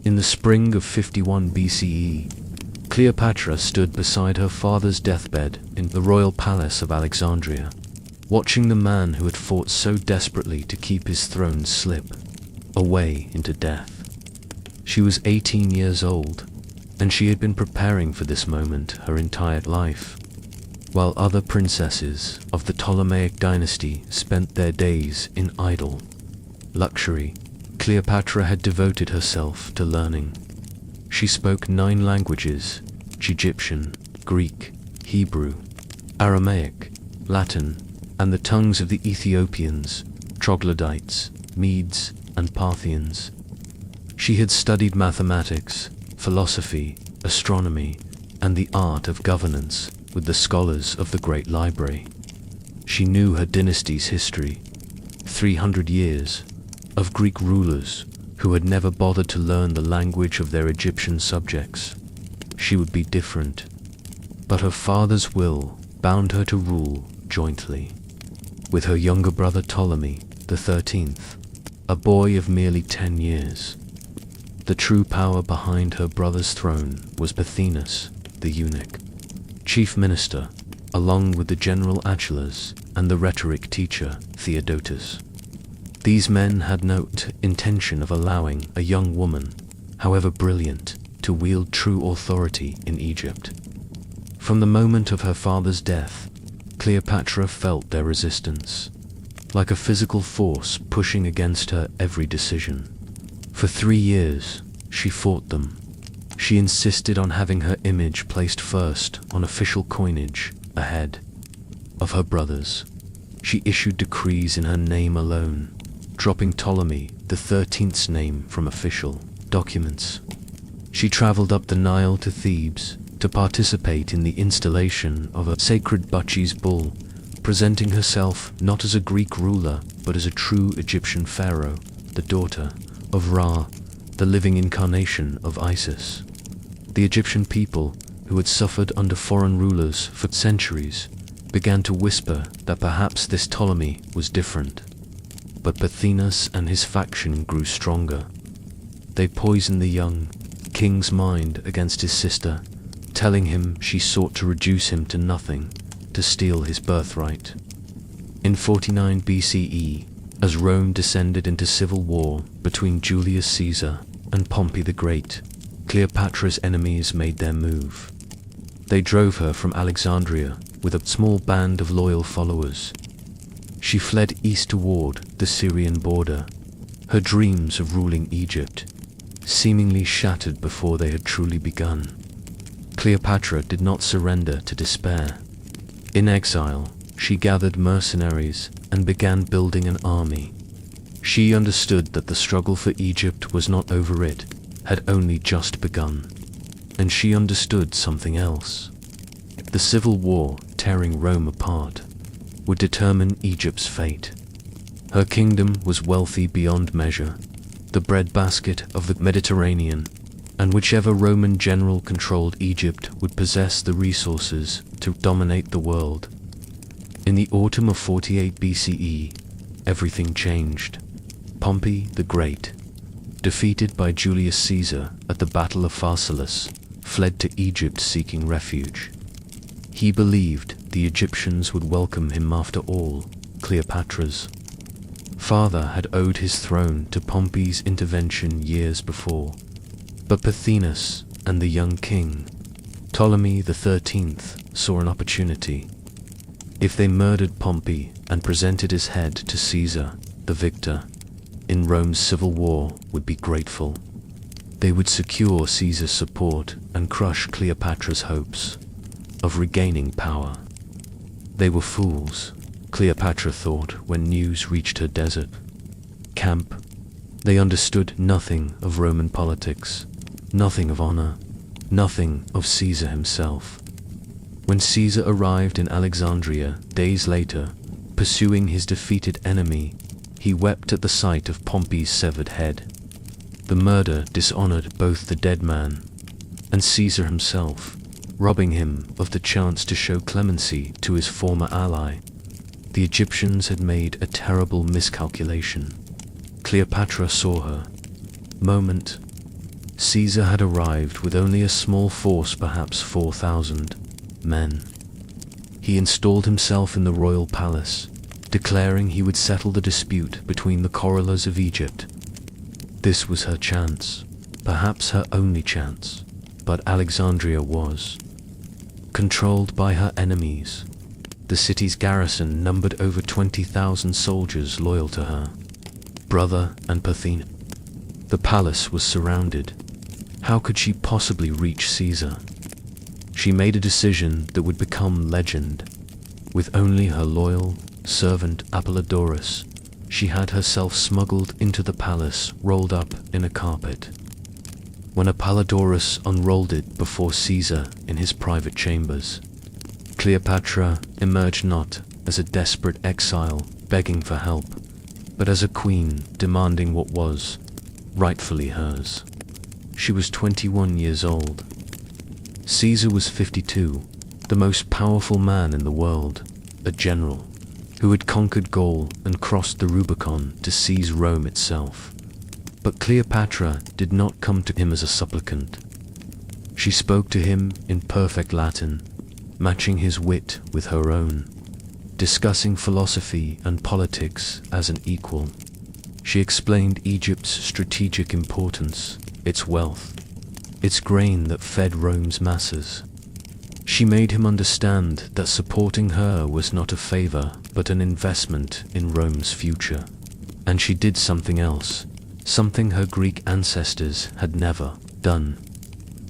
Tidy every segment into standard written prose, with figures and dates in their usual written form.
In the spring of 51 BCE, Cleopatra stood beside her father's deathbed in the royal palace of Alexandria, watching the man who had fought so desperately to keep his throne slip away into death. She was 18 years old, and she had been preparing for this moment her entire life. While other princesses of the Ptolemaic dynasty spent their days in idle luxury, Cleopatra had devoted herself to learning. She spoke 9 languages: Egyptian, Greek, Hebrew, Aramaic, Latin, and the tongues of the Ethiopians, Troglodytes, Medes, and Parthians. She had studied mathematics, philosophy, astronomy, and the art of governance with the scholars of the Great Library. She knew her dynasty's history, 300 years, of Greek rulers who had never bothered to learn the language of their Egyptian subjects. She would be different, but her father's will bound her to rule jointly with her younger brother Ptolemy XIII, a boy of merely 10 years. The true power behind her brother's throne was Pothinus, the eunuch, chief minister, along with the general Achilles and the rhetoric teacher Theodotus. These men had no intention of allowing a young woman, however brilliant, to wield true authority in Egypt. From the moment of her father's death, Cleopatra felt their resistance, like a physical force pushing against her every decision. For 3 years, she fought them. She insisted on having her image placed first on official coinage, ahead of her brothers. She issued decrees in her name alone, dropping Ptolemy XIII's name from official documents. She traveled up the Nile to Thebes to participate in the installation of a sacred Bacchus bull, presenting herself not as a Greek ruler but as a true Egyptian pharaoh, the daughter of Ra, the living incarnation of Isis. The Egyptian people, who had suffered under foreign rulers for centuries, began to whisper that perhaps this Ptolemy was different. But Pothinus and his faction grew stronger. They poisoned the young king's mind against his sister, telling him she sought to reduce him to nothing, to steal his birthright. In 49 BCE, as Rome descended into civil war between Julius Caesar and Pompey the Great, Cleopatra's enemies made their move. They drove her from Alexandria with a small band of loyal followers. She fled east toward the Syrian border, her dreams of ruling Egypt seemingly shattered before they had truly begun. Cleopatra did not surrender to despair. In exile, she gathered mercenaries and began building an army. She understood that the struggle for Egypt was not over, it had only just begun. And she understood something else. The civil war tearing Rome apart would determine Egypt's fate. Her kingdom was wealthy beyond measure, the breadbasket of the Mediterranean, and whichever Roman general controlled Egypt would possess the resources to dominate the world. In the autumn of 48 BCE, everything changed. Pompey the Great, defeated by Julius Caesar at the Battle of Pharsalus, fled to Egypt seeking refuge. He believed the Egyptians would welcome him. After all, Cleopatra's father had owed his throne to Pompey's intervention years before. But Pothinus and the young king, Ptolemy XIII, saw an opportunity. If they murdered Pompey and presented his head to Caesar, the victor in Rome's civil war would be grateful. They would secure Caesar's support and crush Cleopatra's hopes of regaining power. They were fools, Cleopatra thought when news reached her desert camp. They understood nothing of Roman politics, nothing of honor, nothing of Caesar himself. When Caesar arrived in Alexandria days later, pursuing his defeated enemy, he wept at the sight of Pompey's severed head. The murder dishonored both the dead man and Caesar himself, robbing him of the chance to show clemency to his former ally. The Egyptians had made a terrible miscalculation. Cleopatra saw her moment Caesar had arrived with only a small force, perhaps 4,000 men. He installed himself in the royal palace, declaring he would settle the dispute between the corollers of Egypt. This was her chance, perhaps her only chance, but Alexandria was controlled by her enemies. The city's garrison numbered over 20,000 soldiers loyal to her brother and Parthena. The palace was surrounded. How could she possibly reach Caesar? She made a decision that would become legend. With only her loyal servant Apollodorus, she had herself smuggled into the palace, rolled up in a carpet. When Apollodorus unrolled it before Caesar in his private chambers, Cleopatra emerged not as a desperate exile begging for help, but as a queen demanding what was rightfully hers. She was 21 years old. Caesar was 52, the most powerful man in the world, a general who had conquered Gaul and crossed the Rubicon to seize Rome itself. But Cleopatra did not come to him as a supplicant. She spoke to him in perfect Latin, matching his wit with her own, discussing philosophy and politics as an equal. She explained Egypt's strategic importance, its wealth, its grain that fed Rome's masses. She made him understand that supporting her was not a favor, but an investment in Rome's future. And she did something else, something her Greek ancestors had never done.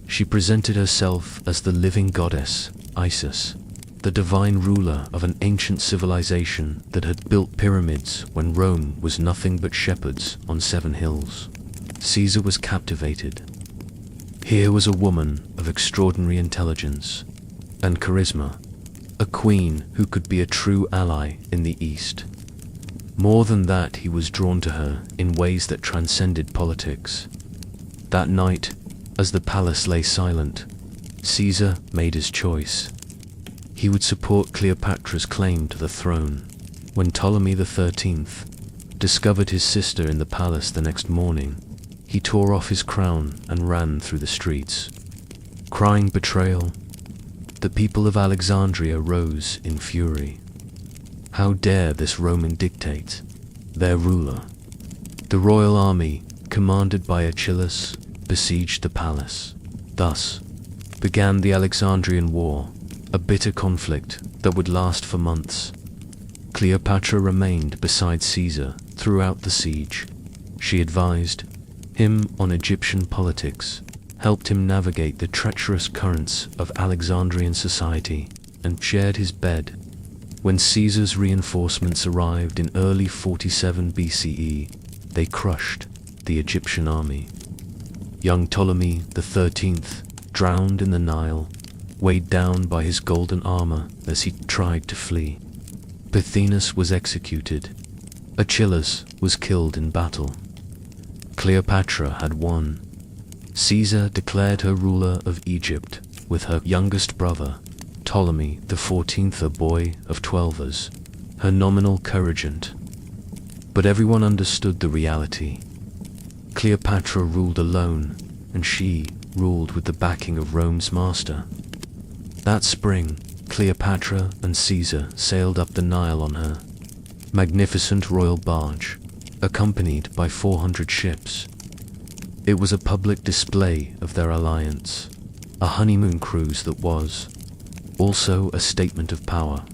She presented herself as the living goddess, Isis, the divine ruler of an ancient civilization that had built pyramids when Rome was nothing but shepherds on 7 hills. Caesar was captivated. Here was a woman of extraordinary intelligence and charisma, a queen who could be a true ally in the East. More than that, he was drawn to her in ways that transcended politics. That night, as the palace lay silent, Caesar made his choice. He would support Cleopatra's claim to the throne. When Ptolemy XIII discovered his sister in the palace the next morning, he tore off his crown and ran through the streets, crying betrayal. The people of Alexandria rose in fury. How dare this Roman dictate, their ruler? The royal army, commanded by Achilles, besieged the palace. Thus began the Alexandrian War, a bitter conflict that would last for months. Cleopatra remained beside Caesar throughout the siege. She advised him on Egyptian politics, helped him navigate the treacherous currents of Alexandrian society, and shared his bed. When Caesar's reinforcements arrived in early 47 BCE, they crushed the Egyptian army. Young Ptolemy XIII drowned in the Nile, weighed down by his golden armor as he tried to flee. Parthenius was executed. Achilles was killed in battle. Cleopatra had won. Caesar declared her ruler of Egypt, with her youngest brother, Ptolemy XIV, a boy of 12, her nominal co-regent. But everyone understood the reality. Cleopatra ruled alone, and she ruled with the backing of Rome's master. That spring, Cleopatra and Caesar sailed up the Nile on her magnificent royal barge, accompanied by 400 ships. It was a public display of their alliance, a honeymoon cruise that was also a statement of power.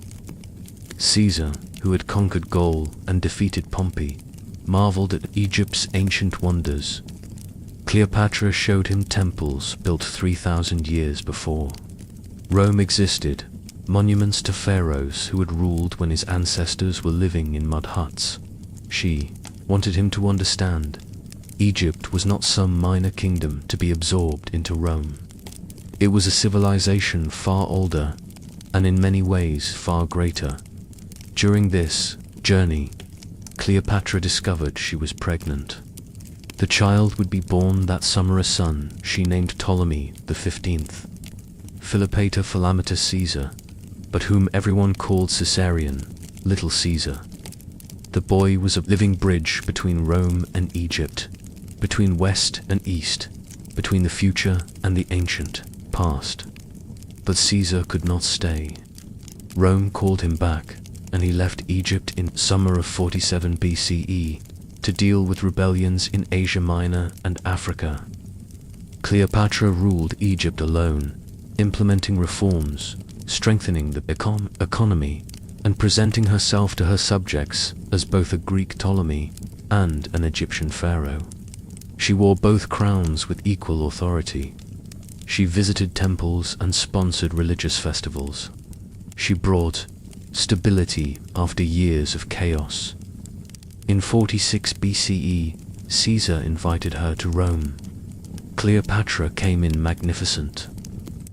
Caesar, who had conquered Gaul and defeated Pompey, marveled at Egypt's ancient wonders. Cleopatra showed him temples built 3,000 years before. Rome existed, monuments to pharaohs who had ruled when his ancestors were living in mud huts. She wanted him to understand Egypt was not some minor kingdom to be absorbed into Rome. It was a civilization far older, and in many ways far greater. During this journey, Cleopatra discovered she was pregnant. The child would be born that summer a son she named Ptolemy XV, Philopator Philometor Caesar, but whom everyone called Caesarion, Little Caesar. The boy was a living bridge between Rome and Egypt, between West and East. between the future and the ancient past. But Caesar could not stay. Rome called him back, and he left Egypt in summer of 47 BCE to deal with rebellions in Asia Minor and Africa. Cleopatra ruled Egypt alone, implementing reforms, strengthening the economy, and presenting herself to her subjects as both a Greek Ptolemy and an Egyptian pharaoh. She wore both crowns with equal authority. She visited temples and sponsored religious festivals. She brought stability after years of chaos. In 46 BCE, Caesar invited her to Rome. Cleopatra came in magnificent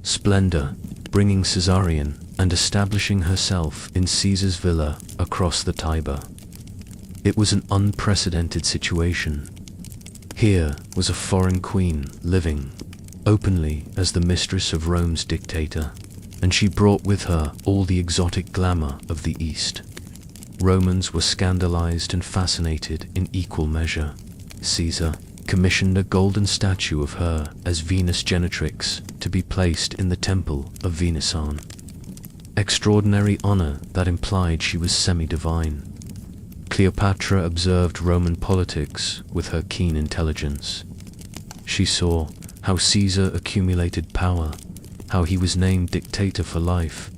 splendor, bringing Caesarion and establishing herself in Caesar's villa across the Tiber. It was an unprecedented situation. Here was a foreign queen living openly as the mistress of Rome's dictator, and she brought with her all the exotic glamour of the East. Romans were scandalized and fascinated in equal measure. Caesar commissioned a golden statue of her as Venus Genetrix to be placed in the temple of Venusan. Extraordinary honor that implied she was semi-divine. Cleopatra observed Roman politics with her keen intelligence. She saw how Caesar accumulated power, how he was named dictator for life,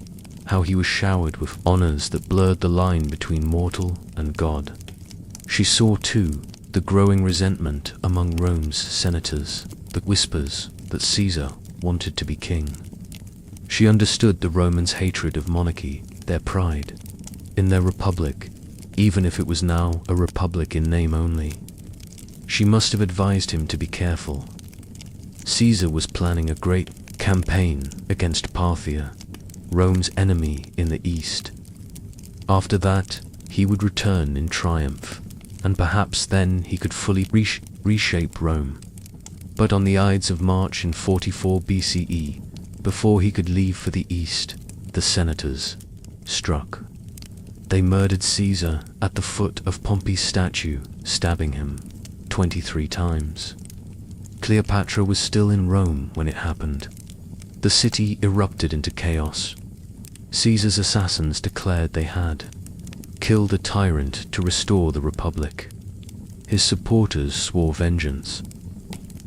how he was showered with honors that blurred the line between mortal and god. She saw, too, the growing resentment among Rome's senators, the whispers that Caesar wanted to be king. She understood the Romans' hatred of monarchy, their pride in their republic, even if it was now a republic in name only. She must have advised him to be careful. Caesar was planning a great campaign against Parthia, Rome's enemy in the east. After that, he would return in triumph, and perhaps then he could fully reshape Rome. But on the Ides of March in 44 BCE, before he could leave for the east, the senators struck. They murdered Caesar at the foot of Pompey's statue, stabbing him 23 times. Cleopatra was still in Rome when it happened. The city erupted into chaos. Caesar's assassins declared they had killed a tyrant to restore the Republic. His supporters swore vengeance.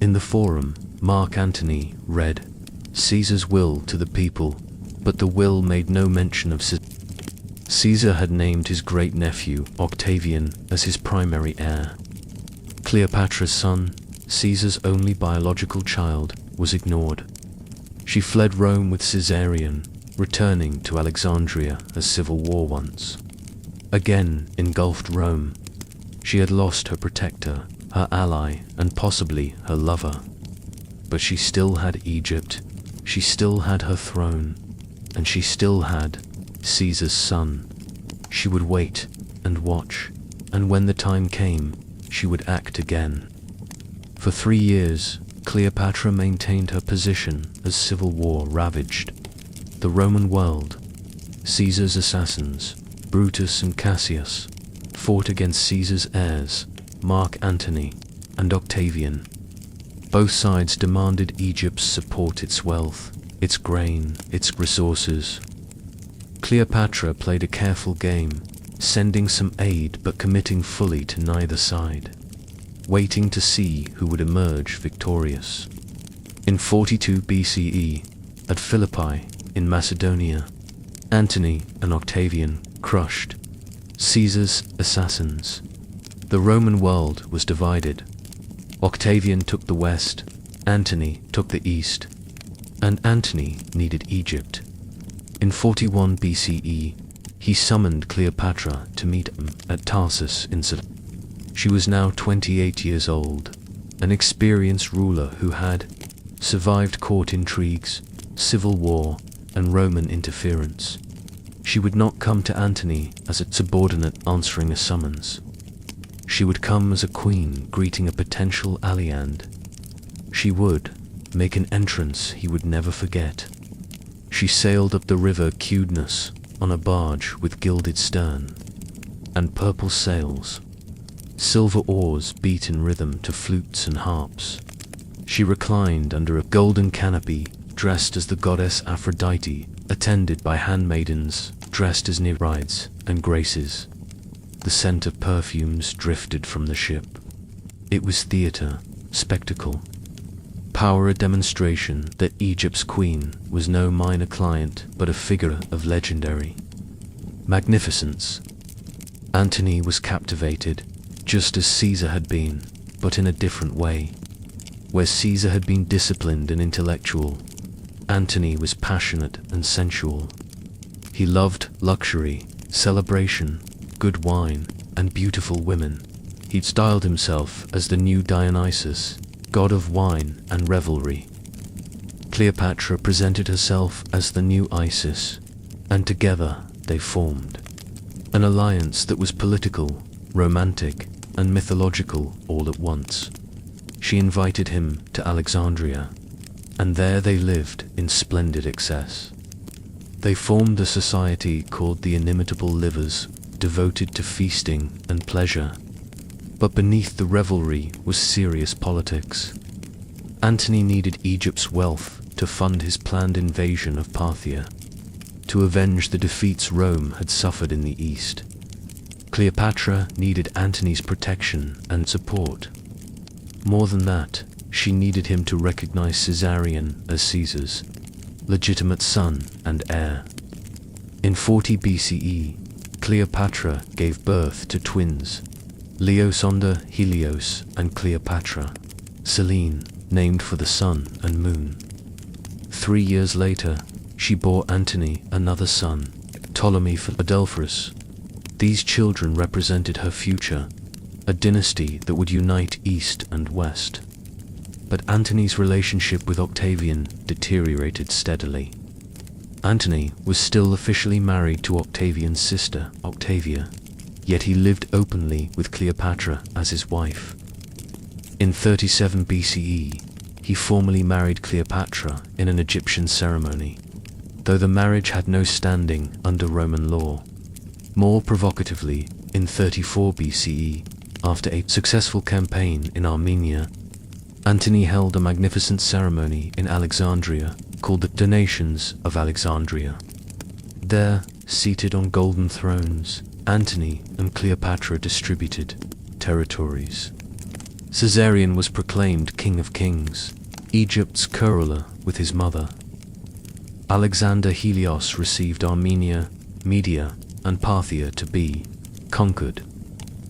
In the Forum, Mark Antony read Caesar's will to the people, but the will made no mention of Caesar. Caesar had named his great-nephew, Octavian, as his primary heir. Cleopatra's son, Caesar's only biological child, was ignored. She fled Rome with Caesarion, returning to Alexandria as civil war once. Again engulfed Rome. She had lost her protector, her ally, and possibly her lover. But she still had Egypt, she still had her throne, and she still had Caesar's son. She would wait and watch, and when the time came, she would act again. For 3 years, Cleopatra maintained her position as civil war ravaged the Roman world. Caesar's assassins, Brutus and Cassius, fought against Caesar's heirs, Mark Antony and Octavian. Both sides demanded Egypt's support, its wealth, its grain, its resources. Cleopatra played a careful game, sending some aid but committing fully to neither side, waiting to see who would emerge victorious. In 42 BCE, at Philippi, in Macedonia, Antony and Octavian crushed Caesar's assassins. The Roman world was divided. Octavian took the west, Antony took the east, and Antony needed Egypt. In 41 BCE, he summoned Cleopatra to meet him at Tarsus in Sidon. She was now 28 years old, an experienced ruler who had survived court intrigues, civil war, and Roman interference. She would not come to Antony as a subordinate answering a summons. She would come as a queen greeting a potential alliand. She would make an entrance he would never forget. She sailed up the river Cydnus on a barge with gilded stern and purple sails. Silver oars beat in rhythm to flutes and harps. She reclined under a golden canopy, dressed as the goddess Aphrodite, attended by handmaidens, dressed as Nereids and Graces. The scent of perfumes drifted from the ship. It was theatre, spectacle, power, a demonstration that Egypt's queen was no minor client but a figure of legendary magnificence. Antony was captivated, just as Caesar had been, but in a different way. Where Caesar had been disciplined and intellectual, Antony was passionate and sensual. He loved luxury, celebration, good wine, and beautiful women. He'd styled himself as the new Dionysus, god of wine and revelry. Cleopatra presented herself as the new Isis, and together they formed an alliance that was political, romantic, and mythological all at once. She invited him to Alexandria, and there they lived in splendid excess. They formed a society called the Inimitable Livers, devoted to feasting and pleasure. But beneath the revelry was serious politics. Antony needed Egypt's wealth to fund his planned invasion of Parthia, to avenge the defeats Rome had suffered in the east. Cleopatra needed Antony's protection and support. More than that, she needed him to recognize Caesarion as Caesar's legitimate son and heir. In 40 BCE, Cleopatra gave birth to twins, Leosonda, Helios, and Cleopatra, Selene, named for the sun and moon. 3 years later, she bore Antony another son, Ptolemy Philadelphus. These children represented her future, a dynasty that would unite East and West. But Antony's relationship with Octavian deteriorated steadily. Antony was still officially married to Octavian's sister, Octavia, yet he lived openly with Cleopatra as his wife. In 37 BCE, he formally married Cleopatra in an Egyptian ceremony, though the marriage had no standing under Roman law. More provocatively, in 34 BCE, after a successful campaign in Armenia, Antony held a magnificent ceremony in Alexandria called the Donations of Alexandria. There, seated on golden thrones, Antony and Cleopatra distributed territories. Caesarion was proclaimed King of Kings, Egypt's co-ruler with his mother. Alexander Helios received Armenia, Media, and Parthia to be conquered.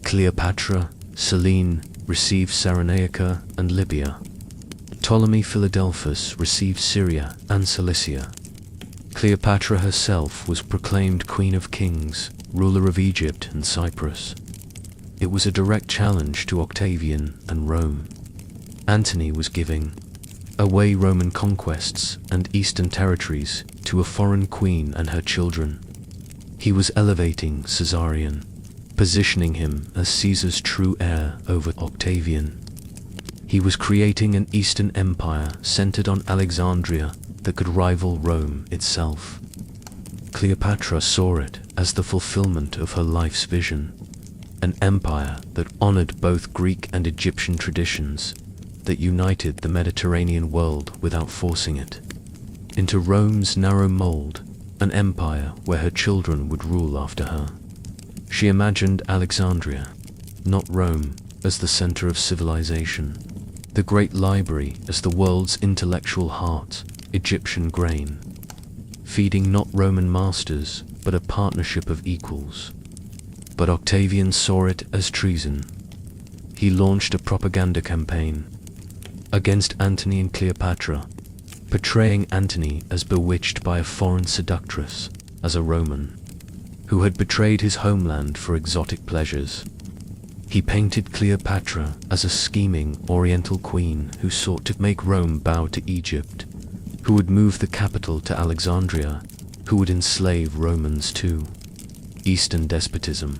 Cleopatra, Selene, received Cyrenaica and Libya. Ptolemy Philadelphus received Syria and Cilicia. Cleopatra herself was proclaimed Queen of Kings, ruler of Egypt and Cyprus. It was a direct challenge to Octavian and Rome. Antony was giving away Roman conquests and eastern territories to a foreign queen and her children. He was elevating Caesarion, positioning him as Caesar's true heir over Octavian. He was creating an Eastern empire centered on Alexandria that could rival Rome itself. Cleopatra saw it as the fulfillment of her life's vision, an empire that honored both Greek and Egyptian traditions, that united the Mediterranean world without forcing it into Rome's narrow mold, an empire where her children would rule after her. She imagined Alexandria, not Rome, as the center of civilization, the great library as the world's intellectual heart, Egyptian grain, feeding not Roman masters, but a partnership of equals. But Octavian saw it as treason. He launched a propaganda campaign against Antony and Cleopatra, portraying Antony as bewitched by a foreign seductress, as a Roman who had betrayed his homeland for exotic pleasures. He painted Cleopatra as a scheming Oriental queen who sought to make Rome bow to Egypt, who would move the capital to Alexandria, who would enslave Romans too. Eastern despotism.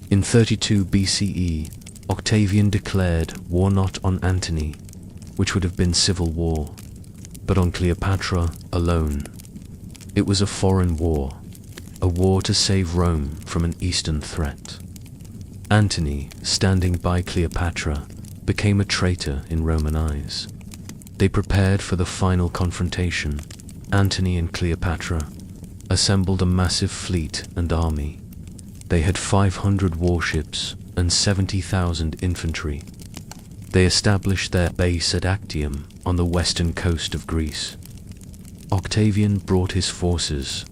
In 32 BCE, Octavian declared war not on Antony, which would have been civil war, but on Cleopatra alone. It was a foreign war, a war to save Rome from an Eastern threat. Antony, standing by Cleopatra, became a traitor in Roman eyes. They prepared for the final confrontation. Antony and Cleopatra assembled a massive fleet and army. They had 500 warships and 70,000 infantry. They established their base at Actium on the western coast of Greece. Octavian brought his forces,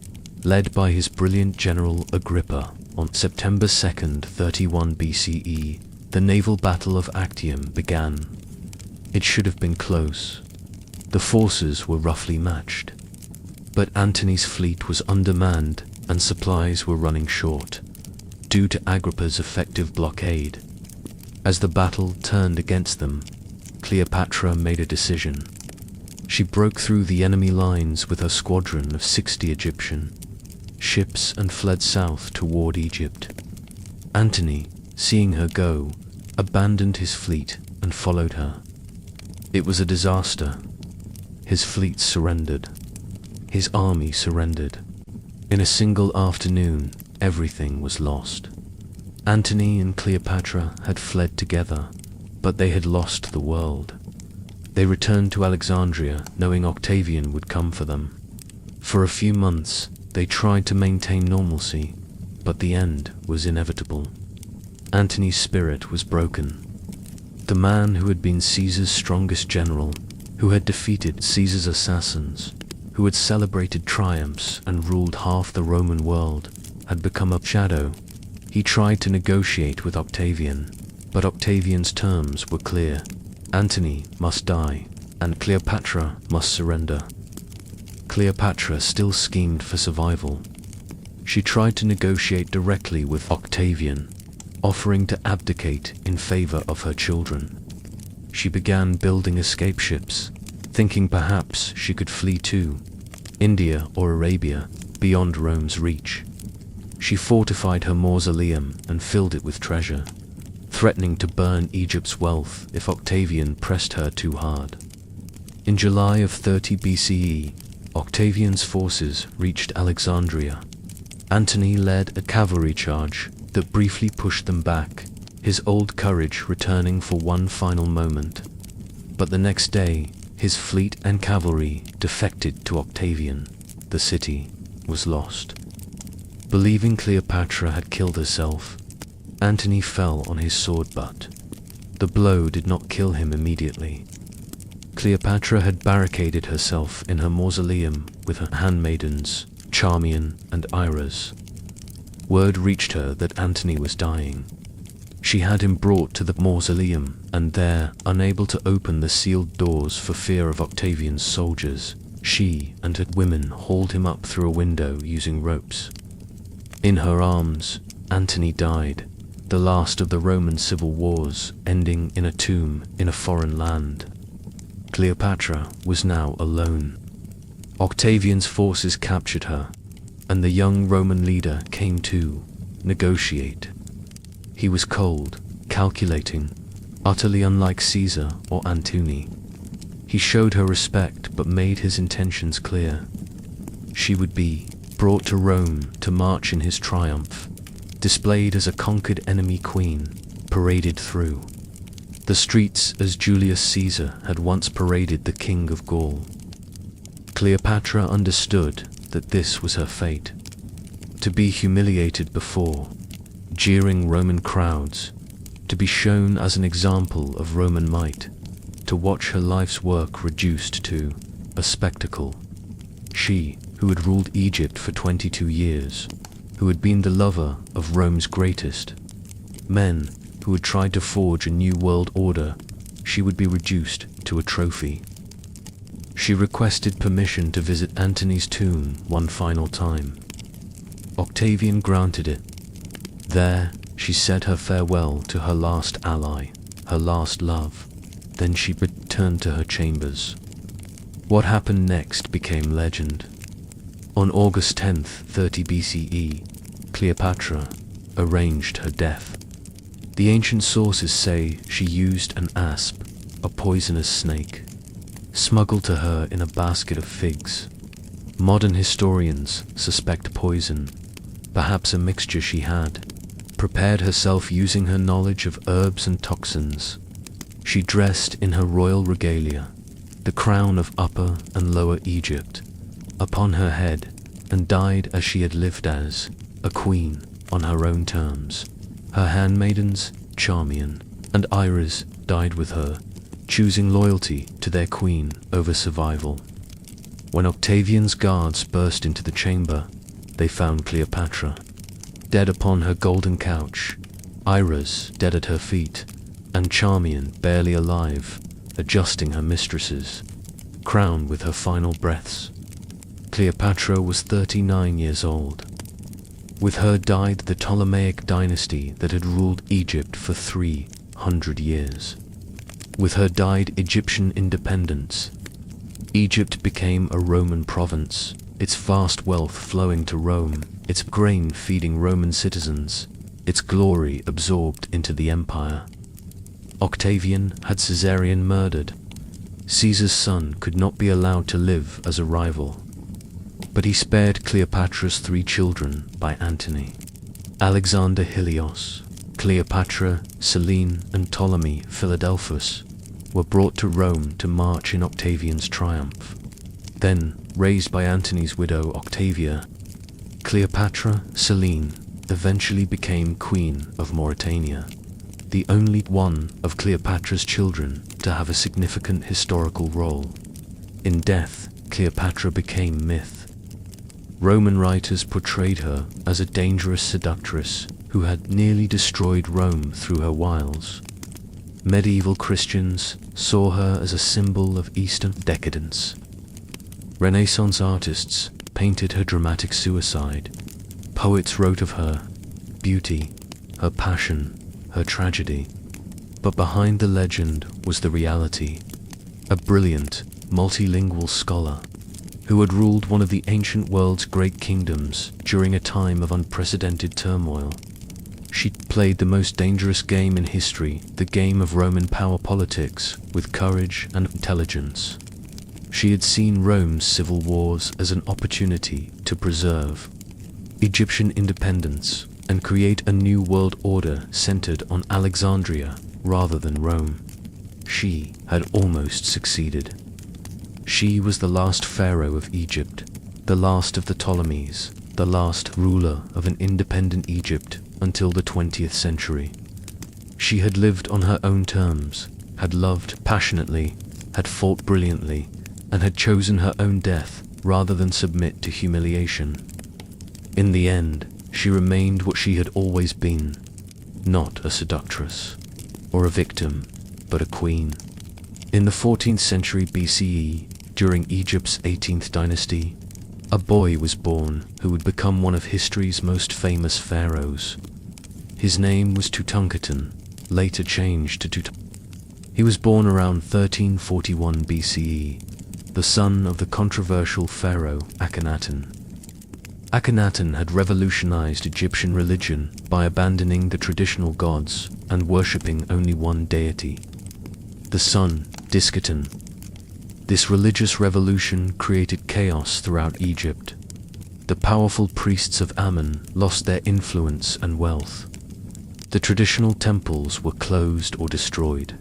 led by his brilliant general Agrippa, on September 2nd, 31 BCE. The naval Battle of Actium began. It should have been close. The forces were roughly matched. But Antony's fleet was undermanned and supplies were running short, due to Agrippa's effective blockade. As the battle turned against them, Cleopatra made a decision. She broke through the enemy lines with her squadron of 60 Egyptian ships and fled south toward Egypt. Antony, seeing her go, abandoned his fleet and followed her. It was a disaster. His fleet surrendered. His army surrendered. In a single afternoon, everything was lost. Antony and Cleopatra had fled together, but they had lost the world. They returned to Alexandria, knowing Octavian would come for them. For a few months, they tried to maintain normalcy, but the end was inevitable. Antony's spirit was broken. The man who had been Caesar's strongest general, who had defeated Caesar's assassins, who had celebrated triumphs and ruled half the Roman world, had become a shadow. He tried to negotiate with Octavian, but Octavian's terms were clear. Antony must die, and Cleopatra must surrender. Cleopatra still schemed for survival. She tried to negotiate directly with Octavian, offering to abdicate in favor of her children. She began building escape ships, thinking perhaps she could flee to India or Arabia, beyond Rome's reach. She fortified her mausoleum and filled it with treasure, threatening to burn Egypt's wealth if Octavian pressed her too hard. In July of 30 BCE, Octavian's forces reached Alexandria. Antony led a cavalry charge that briefly pushed them back, his old courage returning for one final moment. But the next day, his fleet and cavalry defected to Octavian. The city was lost. Believing Cleopatra had killed herself, Antony fell on his sword butt. The blow did not kill him immediately. Cleopatra had barricaded herself in her mausoleum with her handmaidens, Charmian and Iris. Word reached her that Antony was dying. She had him brought to the mausoleum, and there, unable to open the sealed doors for fear of Octavian's soldiers, she and her women hauled him up through a window using ropes. In her arms, Antony died, the last of the Roman civil wars, ending in a tomb in a foreign land. Cleopatra was now alone. Octavian's forces captured her, and the young Roman leader came to negotiate. He was cold, calculating, utterly unlike Caesar or Antony. He showed her respect but made his intentions clear. She would be brought to Rome to march in his triumph, displayed as a conquered enemy queen, paraded through the streets as Julius Caesar had once paraded the king of Gaul. Cleopatra understood that this was her fate, to be humiliated before jeering Roman crowds, to be shown as an example of Roman might, to watch her life's work reduced to a spectacle. She, who had ruled Egypt for 22 years, who had been the lover of Rome's greatest men, who had tried to forge a new world order, she would be reduced to a trophy. She requested permission to visit Antony's tomb one final time. Octavian granted it. There, she said her farewell to her last ally, her last love. Then she returned to her chambers. What happened next became legend. On August 10th, 30 BCE, Cleopatra arranged her death. The ancient sources say she used an asp, a poisonous snake, smuggled to her in a basket of figs. Modern historians suspect poison, perhaps a mixture she had, prepared herself using her knowledge of herbs and toxins. She dressed in her royal regalia, the crown of Upper and Lower Egypt, upon her head, and died as she had lived as a queen on her own terms. Her handmaidens, Charmian and Iris, died with her, choosing loyalty to their queen over survival. When Octavian's guards burst into the chamber, they found Cleopatra, dead upon her golden couch, Iris dead at her feet, and Charmian barely alive, adjusting her mistresses, crown with her final breaths. Cleopatra was 39 years old. With her died the Ptolemaic dynasty that had ruled Egypt for 300 years. With her died Egyptian independence. Egypt became a Roman province, its vast wealth flowing to Rome, its grain feeding Roman citizens, its glory absorbed into the empire. Octavian had Caesarion murdered. Caesar's son could not be allowed to live as a rival. But he spared Cleopatra's 3 children by Antony. Alexander Helios, Cleopatra, Selene, and Ptolemy Philadelphus were brought to Rome to march in Octavian's triumph. Then, raised by Antony's widow Octavia, Cleopatra Selene eventually became Queen of Mauritania, the only one of Cleopatra's children to have a significant historical role. In death, Cleopatra became myth. Roman writers portrayed her as a dangerous seductress who had nearly destroyed Rome through her wiles. Medieval Christians saw her as a symbol of Eastern decadence. Renaissance artists painted her dramatic suicide. Poets wrote of her beauty, her passion, her tragedy. But behind the legend was the reality. A brilliant, multilingual scholar who had ruled one of the ancient world's great kingdoms during a time of unprecedented turmoil. She played the most dangerous game in history, the game of Roman power politics, with courage and intelligence. She had seen Rome's civil wars as an opportunity to preserve Egyptian independence and create a new world order centered on Alexandria rather than Rome. She had almost succeeded. She was the last pharaoh of Egypt, the last of the Ptolemies, the last ruler of an independent Egypt until the 20th century. She had lived on her own terms, had loved passionately, had fought brilliantly, and had chosen her own death rather than submit to humiliation. In the end, she remained what she had always been, not a seductress or a victim, but a queen. In the 14th century BCE, during Egypt's 18th dynasty, a boy was born who would become one of history's most famous pharaohs. His name was Tutankhamun, later changed to Tutankhamun. He was born around 1341 BCE, the son of the controversial pharaoh Akhenaten. Akhenaten had revolutionized Egyptian religion by abandoning the traditional gods and worshipping only one deity, the sun, Disketen. This religious revolution created chaos throughout Egypt. The powerful priests of Ammon lost their influence and wealth. The traditional temples were closed or destroyed.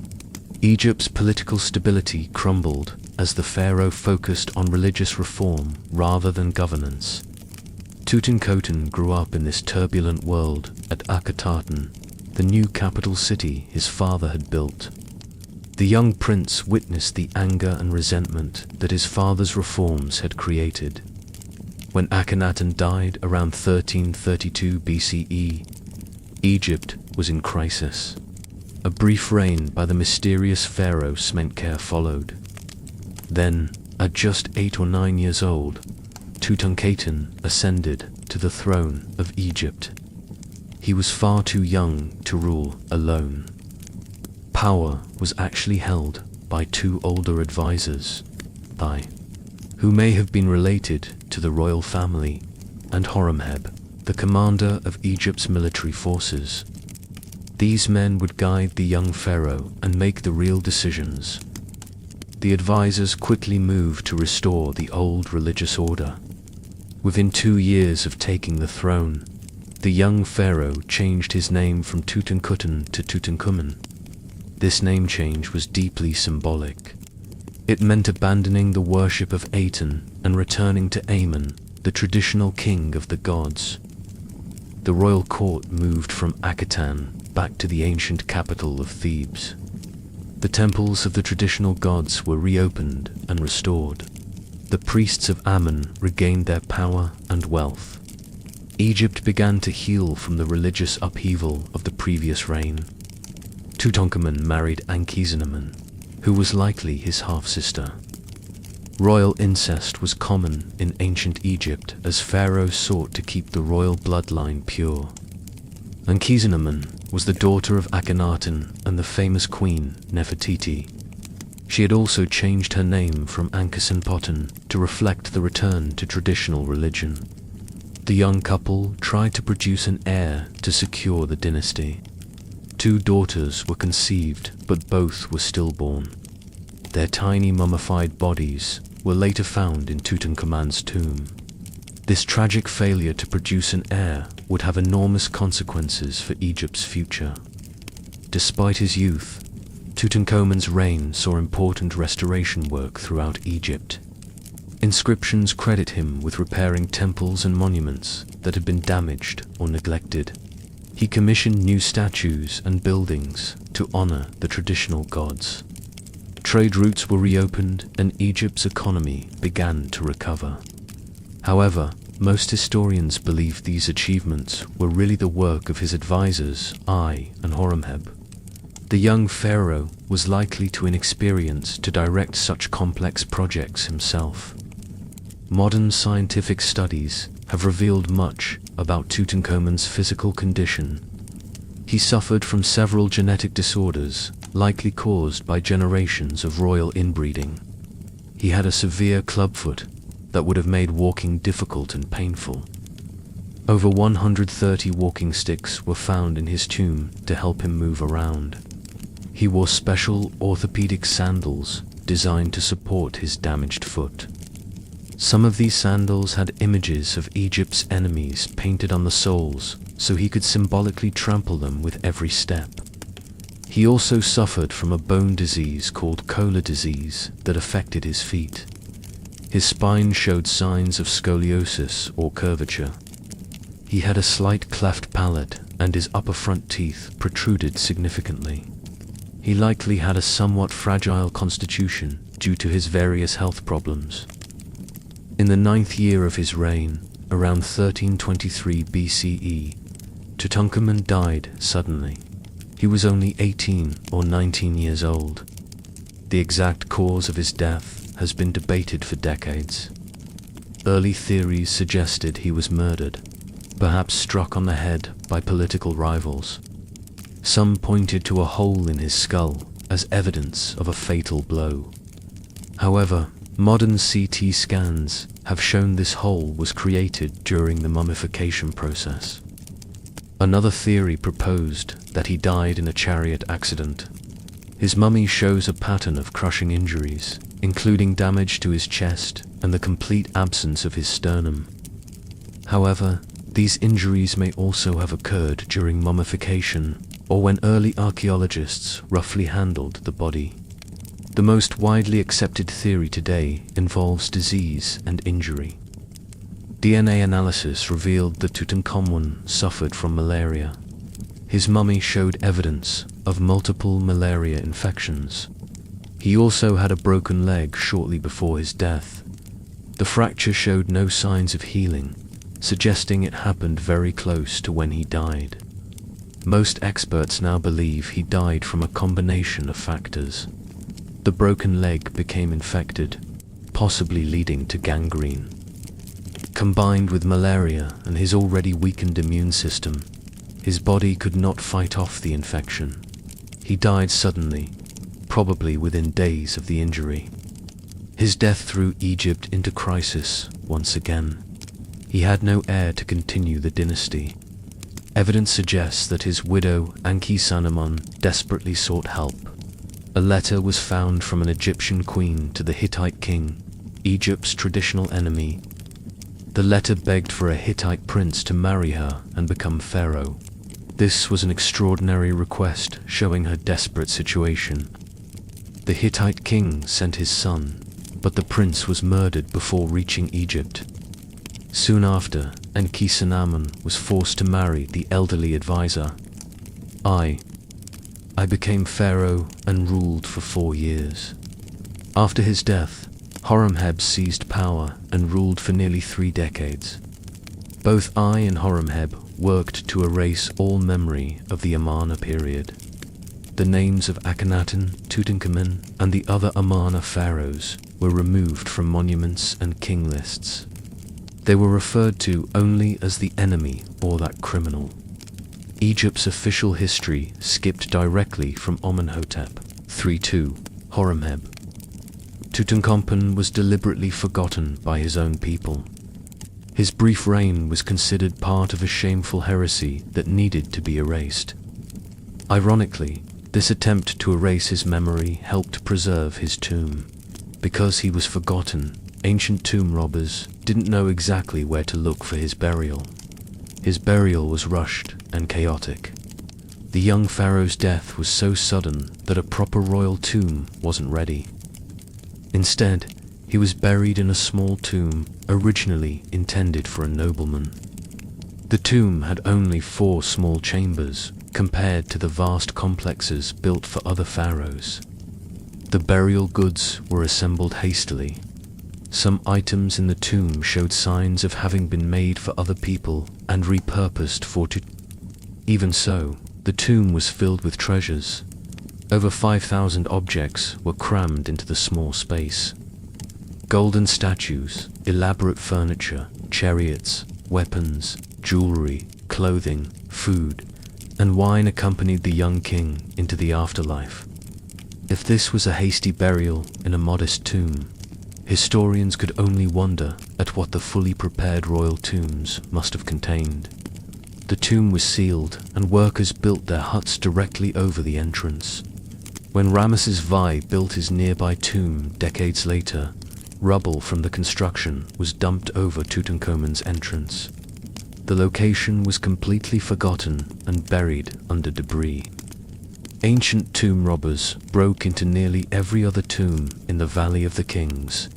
Egypt's political stability crumbled as the pharaoh focused on religious reform rather than governance. Tutankhamun grew up in this turbulent world at Akhetaten, the new capital city his father had built. The young prince witnessed the anger and resentment that his father's reforms had created. When Akhenaten died around 1332 BCE, Egypt was in crisis. A brief reign by the mysterious pharaoh Smenkhkare followed. Then, at just 8 or 9 years old, Tutankhamun ascended to the throne of Egypt. He was far too young to rule alone. Power was actually held by 2 older advisors, who may have been related to the royal family, and Horemheb, the commander of Egypt's military forces. These men would guide the young pharaoh and make the real decisions. The advisors quickly moved to restore the old religious order. Within 2 years of taking the throne, the young pharaoh changed his name from Tutankhamun to Tutankhamun. This name change was deeply symbolic. It meant abandoning the worship of Aten and returning to Amun, the traditional king of the gods. The royal court moved from Akhetan back to the ancient capital of Thebes. The temples of the traditional gods were reopened and restored. The priests of Amun regained their power and wealth. Egypt began to heal from the religious upheaval of the previous reign. Tutankhamun married Ankhesenamun, who was likely his half-sister. Royal incest was common in ancient Egypt as pharaohs sought to keep the royal bloodline pure. Ankhesenamun was the daughter of Akhenaten and the famous queen Nefertiti. She had also changed her name from Ankhesenpoten to reflect the return to traditional religion. The young couple tried to produce an heir to secure the dynasty. 2 daughters were conceived, but both were stillborn. Their tiny mummified bodies were later found in Tutankhamun's tomb. This tragic failure to produce an heir would have enormous consequences for Egypt's future. Despite his youth, Tutankhamun's reign saw important restoration work throughout Egypt. Inscriptions credit him with repairing temples and monuments that had been damaged or neglected. He commissioned new statues and buildings to honor the traditional gods. Trade routes were reopened and Egypt's economy began to recover. However, most historians believe these achievements were really the work of his advisors, Ai and Horemheb. The young pharaoh was likely too inexperienced to direct such complex projects himself. Modern scientific studies have revealed much about Tutankhamun's physical condition. He suffered from several genetic disorders, likely caused by generations of royal inbreeding. He had a severe clubfoot that would have made walking difficult and painful. Over 130 walking sticks were found in his tomb to help him move around. He wore special orthopedic sandals designed to support his damaged foot. Some of these sandals had images of Egypt's enemies painted on the soles so he could symbolically trample them with every step. He also suffered from a bone disease called Kola disease that affected his feet. His spine showed signs of scoliosis or curvature. He had a slight cleft palate and his upper front teeth protruded significantly. He likely had a somewhat fragile constitution due to his various health problems. In the 9th year of his reign, around 1323 BCE, Tutankhamun died suddenly. He was only 18 or 19 years old. The exact cause of his death has been debated for decades. Early theories suggested he was murdered, perhaps struck on the head by political rivals. Some pointed to a hole in his skull as evidence of a fatal blow. However, modern CT scans have shown this hole was created during the mummification process. Another theory proposed that he died in a chariot accident. His mummy shows a pattern of crushing injuries, including damage to his chest and the complete absence of his sternum. However, these injuries may also have occurred during mummification or when early archaeologists roughly handled the body. The most widely accepted theory today involves disease and injury. DNA analysis revealed that Tutankhamun suffered from malaria. His mummy showed evidence of multiple malaria infections. He also had a broken leg shortly before his death. The fracture showed no signs of healing, suggesting it happened very close to when he died. Most experts now believe he died from a combination of factors. The broken leg became infected, possibly leading to gangrene. Combined with malaria and his already weakened immune system, his body could not fight off the infection. He died suddenly, probably within days of the injury. His death threw Egypt into crisis once again. He had no heir to continue the dynasty. Evidence suggests that his widow Ankhesenamun desperately sought help. A letter was found from an Egyptian queen to the Hittite king, Egypt's traditional enemy. The letter begged for a Hittite prince to marry her and become pharaoh. This was an extraordinary request, showing her desperate situation. The Hittite king sent his son, but the prince was murdered before reaching Egypt. Soon after, Tutankhamun was forced to marry the elderly advisor. I became pharaoh and ruled for 4 years. After his death, Horemheb seized power and ruled for nearly 3 decades. Both I and Horemheb worked to erase all memory of the Amarna period. The names of Akhenaten, Tutankhamun, and the other Amarna pharaohs were removed from monuments and king lists. They were referred to only as the enemy or that criminal. Egypt's official history skipped directly from Amenhotep III to Horemheb. Tutankhamun was deliberately forgotten by his own people. His brief reign was considered part of a shameful heresy that needed to be erased. Ironically, this attempt to erase his memory helped preserve his tomb. Because he was forgotten, ancient tomb robbers didn't know exactly where to look for his burial. His burial was rushed and chaotic. The young pharaoh's death was so sudden that a proper royal tomb wasn't ready. Instead, he was buried in a small tomb originally intended for a nobleman. The tomb had only 4 small chambers compared to the vast complexes built for other pharaohs. The burial goods were assembled hastily. Some items in the tomb showed signs of having been made for other people and repurposed for Even so, the tomb was filled with treasures. Over 5,000 objects were crammed into the small space. Golden statues, elaborate furniture, chariots, weapons, jewelry, clothing, food, and wine accompanied the young king into the afterlife. If this was a hasty burial in a modest tomb, historians could only wonder at what the fully prepared royal tombs must have contained. The tomb was sealed, and workers built their huts directly over the entrance. When Ramesses VI built his nearby tomb decades later, rubble from the construction was dumped over Tutankhamun's entrance. The location was completely forgotten and buried under debris. Ancient tomb robbers broke into nearly every other tomb in the Valley of the Kings.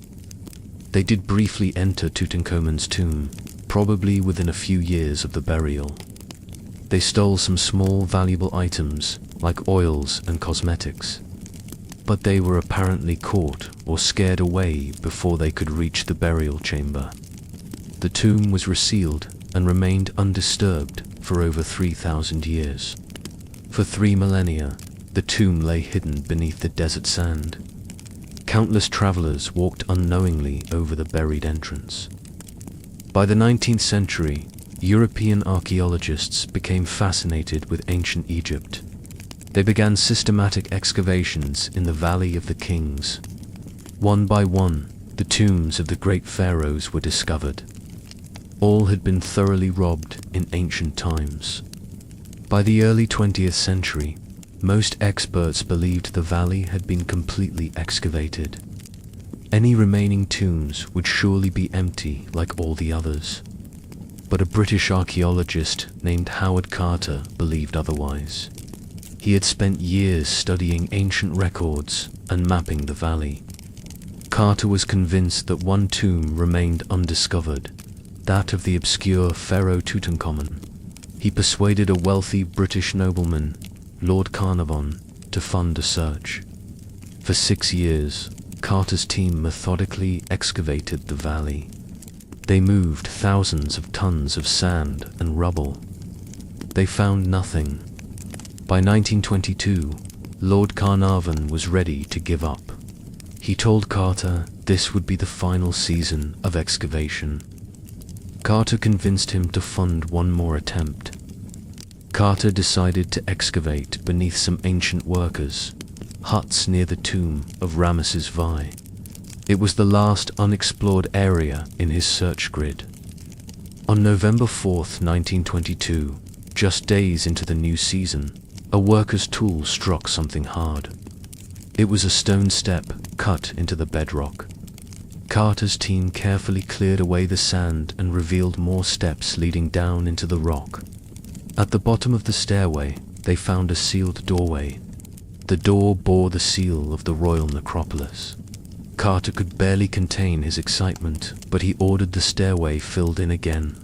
They did briefly enter Tutankhamun's tomb, probably within a few years of the burial. They stole some small valuable items, like oils and cosmetics. But they were apparently caught or scared away before they could reach the burial chamber. The tomb was resealed and remained undisturbed for over 3,000 years. For 3 millennia, the tomb lay hidden beneath the desert sand. Countless travelers walked unknowingly over the buried entrance. By the 19th century, European archaeologists became fascinated with ancient Egypt. They began systematic excavations in the Valley of the Kings. One by one, the tombs of the great pharaohs were discovered. All had been thoroughly robbed in ancient times. By the early 20th century, most experts believed the valley had been completely excavated. Any remaining tombs would surely be empty like all the others. But a British archaeologist named Howard Carter believed otherwise. He had spent years studying ancient records and mapping the valley. Carter was convinced that one tomb remained undiscovered, that of the obscure Pharaoh Tutankhamun. He persuaded a wealthy British nobleman, Lord Carnarvon, to fund a search. For 6 years, Carter's team methodically excavated the valley. They moved thousands of tons of sand and rubble. They found nothing. By 1922, Lord Carnarvon was ready to give up. He told Carter this would be the final season of excavation. Carter convinced him to fund one more attempt. Carter decided to excavate beneath some ancient workers, huts near the tomb of Ramesses VI. It was the last unexplored area in his search grid. On November 4th, 1922, just days into the new season, a worker's tool struck something hard. It was a stone step cut into the bedrock. Carter's team carefully cleared away the sand and revealed more steps leading down into the rock. At the bottom of the stairway, they found a sealed doorway. The door bore the seal of the royal necropolis. Carter could barely contain his excitement, but he ordered the stairway filled in again.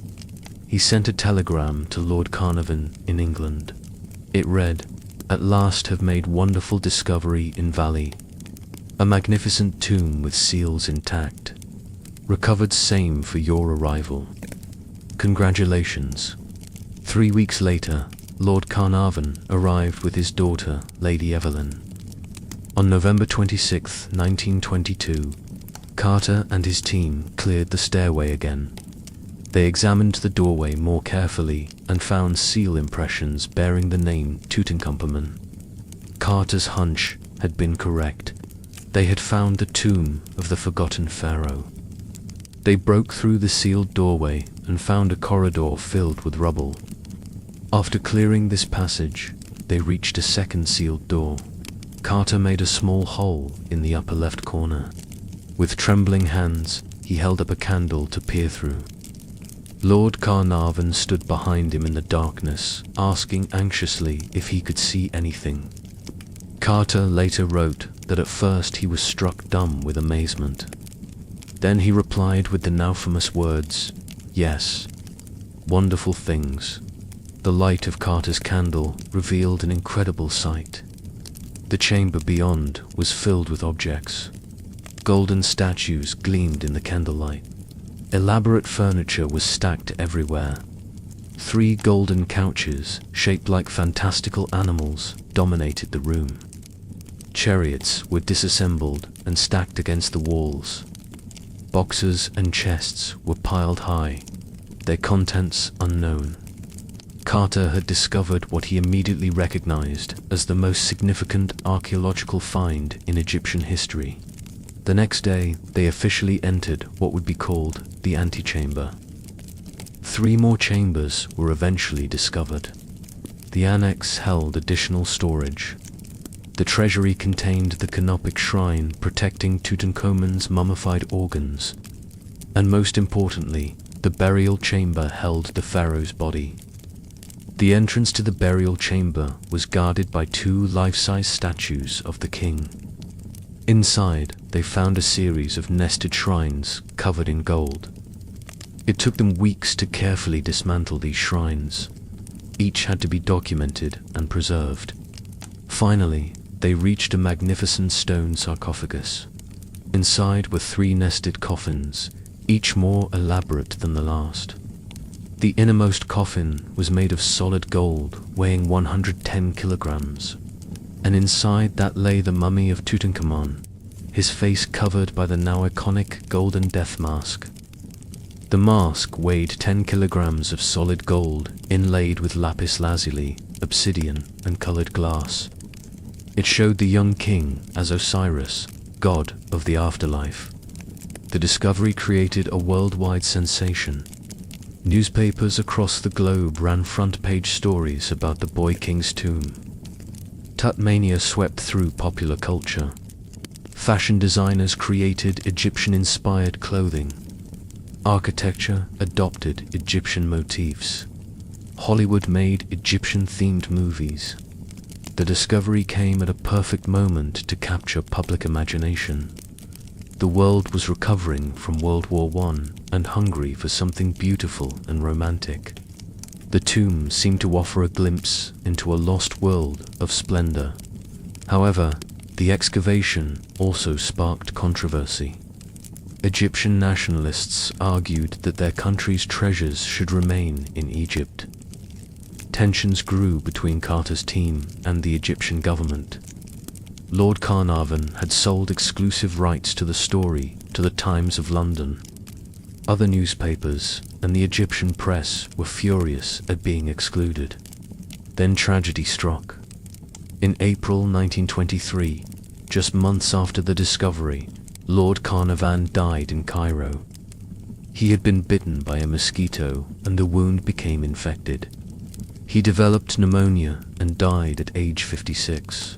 He sent a telegram to Lord Carnarvon in England. It read, "At last have made wonderful discovery in valley. A magnificent tomb with seals intact. Recovered same for your arrival. Congratulations." 3 weeks later, Lord Carnarvon arrived with his daughter, Lady Evelyn. On November 26, 1922, Carter and his team cleared the stairway again. They examined the doorway more carefully and found seal impressions bearing the name Tutankhamun. Carter's hunch had been correct. They had found the tomb of the forgotten pharaoh. They broke through the sealed doorway and found a corridor filled with rubble. After clearing this passage, they reached a second sealed door. Carter made a small hole in the upper left corner. With trembling hands, he held up a candle to peer through. Lord Carnarvon stood behind him in the darkness, asking anxiously if he could see anything. Carter later wrote that at first he was struck dumb with amazement. Then he replied with the now famous words, "Yes, wonderful things." The light of Carter's candle revealed an incredible sight. The chamber beyond was filled with objects. Golden statues gleamed in the candlelight. Elaborate furniture was stacked everywhere. 3 golden couches, shaped like fantastical animals, dominated the room. Chariots were disassembled and stacked against the walls. Boxes and chests were piled high, their contents unknown. Carter had discovered what he immediately recognized as the most significant archaeological find in Egyptian history. The next day, they officially entered what would be called the antechamber. 3 more chambers were eventually discovered. The annex held additional storage. The treasury contained the canopic shrine protecting Tutankhamun's mummified organs, and most importantly, the burial chamber held the pharaoh's body. The entrance to the burial chamber was guarded by 2 life-size statues of the king. Inside, they found a series of nested shrines covered in gold. It took them weeks to carefully dismantle these shrines. Each had to be documented and preserved. Finally, they reached a magnificent stone sarcophagus. Inside were 3 nested coffins, each more elaborate than the last. The innermost coffin was made of solid gold, weighing 110 kilograms, and inside that lay the mummy of Tutankhamun, his face covered by the now iconic golden death mask. The mask weighed 10 kilograms of solid gold, inlaid with lapis lazuli, obsidian, and colored glass. It showed the young king as Osiris, god of the afterlife. The discovery created a worldwide sensation. Newspapers across the globe ran front-page stories about the boy king's tomb. Tutmania swept through popular culture. Fashion designers created Egyptian-inspired clothing. Architecture adopted Egyptian motifs. Hollywood made Egyptian-themed movies. The discovery came at a perfect moment to capture public imagination. The world was recovering from World War I and hungry for something beautiful and romantic. The tomb seemed to offer a glimpse into a lost world of splendor. However, the excavation also sparked controversy. Egyptian nationalists argued that their country's treasures should remain in Egypt. Tensions grew between Carter's team and the Egyptian government. Lord Carnarvon had sold exclusive rights to the story to the Times of London. Other newspapers and the Egyptian press were furious at being excluded. Then tragedy struck. In April 1923, just months after the discovery, Lord Carnarvon died in Cairo. He had been bitten by a mosquito and the wound became infected. He developed pneumonia and died at age 56.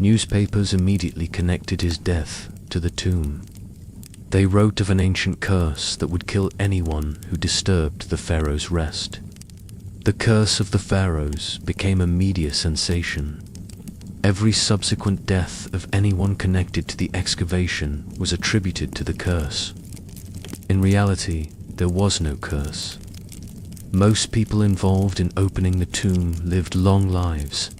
Newspapers immediately connected his death to the tomb. They wrote of an ancient curse that would kill anyone who disturbed the pharaoh's rest. The curse of the pharaohs became a media sensation. Every subsequent death of anyone connected to the excavation was attributed to the curse. In reality, there was no curse. Most people involved in opening the tomb lived long lives.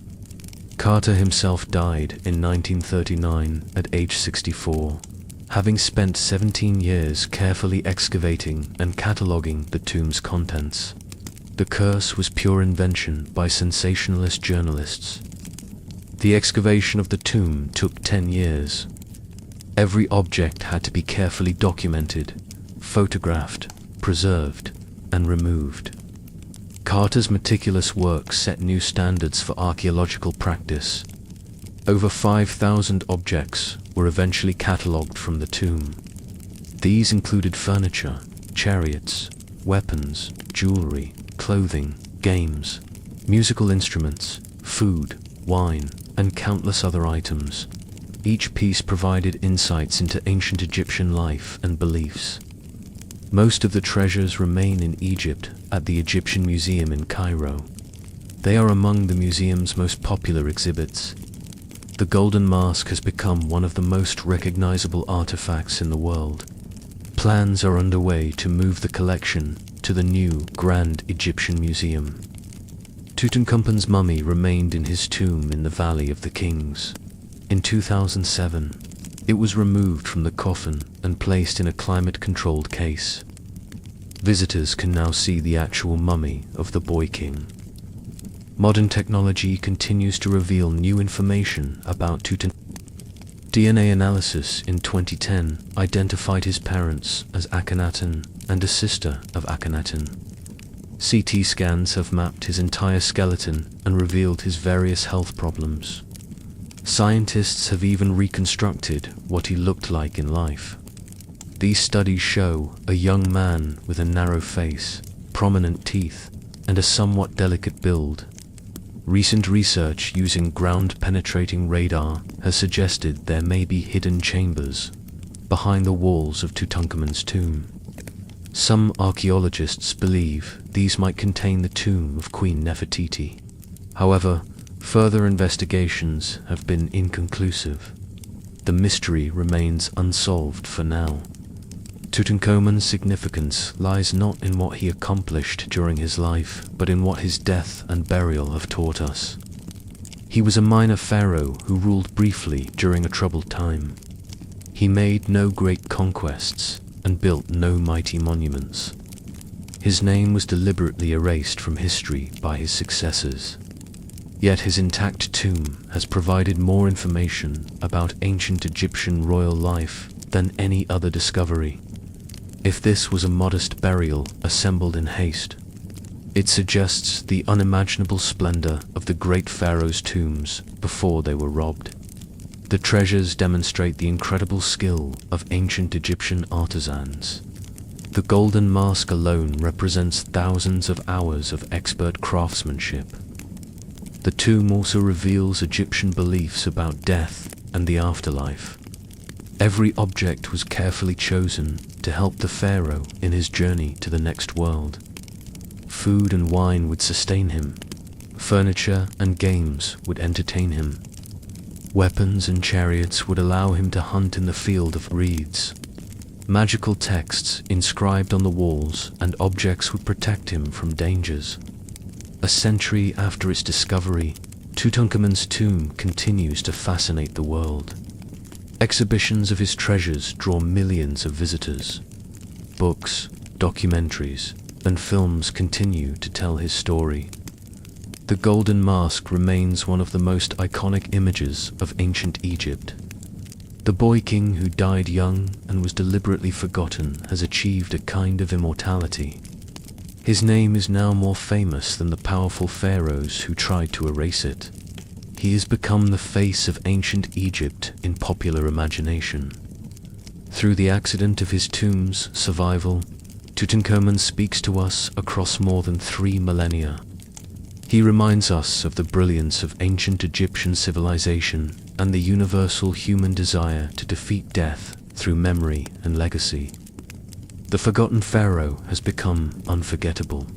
Carter himself died in 1939 at age 64, having spent 17 years carefully excavating and cataloguing the tomb's contents. The curse was pure invention by sensationalist journalists. The excavation of the tomb took 10 years. Every object had to be carefully documented, photographed, preserved, and removed. Carter's meticulous work set new standards for archaeological practice. Over 5,000 objects were eventually catalogued from the tomb. These included furniture, chariots, weapons, jewelry, clothing, games, musical instruments, food, wine, and countless other items. Each piece provided insights into ancient Egyptian life and beliefs. Most of the treasures remain in Egypt at the Egyptian Museum in Cairo. They are among the museum's most popular exhibits. The Golden Mask has become one of the most recognizable artifacts in the world. Plans are underway to move the collection to the new Grand Egyptian Museum. Tutankhamun's mummy remained in his tomb in the Valley of the Kings. In 2007, it was removed from the coffin and placed in a climate-controlled case. Visitors can now see the actual mummy of the Boy King. Modern technology continues to reveal new information about Tutankhamun. DNA analysis in 2010 identified his parents as Akhenaten and a sister of Akhenaten. CT scans have mapped his entire skeleton and revealed his various health problems. Scientists have even reconstructed what he looked like in life. These studies show a young man with a narrow face, prominent teeth, and a somewhat delicate build. Recent research using ground-penetrating radar has suggested there may be hidden chambers behind the walls of Tutankhamun's tomb. Some archaeologists believe these might contain the tomb of Queen Nefertiti. However, further investigations have been inconclusive. The mystery remains unsolved for now. Tutankhamun's significance lies not in what he accomplished during his life, but in what his death and burial have taught us. He was a minor pharaoh who ruled briefly during a troubled time. He made no great conquests and built no mighty monuments. His name was deliberately erased from history by his successors. Yet his intact tomb has provided more information about ancient Egyptian royal life than any other discovery. If this was a modest burial assembled in haste, it suggests the unimaginable splendor of the great pharaohs' tombs before they were robbed. The treasures demonstrate the incredible skill of ancient Egyptian artisans. The Golden Mask alone represents thousands of hours of expert craftsmanship. The tomb also reveals Egyptian beliefs about death and the afterlife. Every object was carefully chosen to help the pharaoh in his journey to the next world. Food and wine would sustain him. Furniture and games would entertain him. Weapons and chariots would allow him to hunt in the field of reeds. Magical texts inscribed on the walls and objects would protect him from dangers. A century after its discovery, Tutankhamun's tomb continues to fascinate the world. Exhibitions of his treasures draw millions of visitors. Books, documentaries, and films continue to tell his story. The Golden Mask remains one of the most iconic images of ancient Egypt. The boy king who died young and was deliberately forgotten has achieved a kind of immortality. His name is now more famous than the powerful pharaohs who tried to erase it. He has become the face of ancient Egypt in popular imagination. Through the accident of his tomb's survival, Tutankhamun speaks to us across more than 3 millennia. He reminds us of the brilliance of ancient Egyptian civilization and the universal human desire to defeat death through memory and legacy. The forgotten pharaoh has become unforgettable.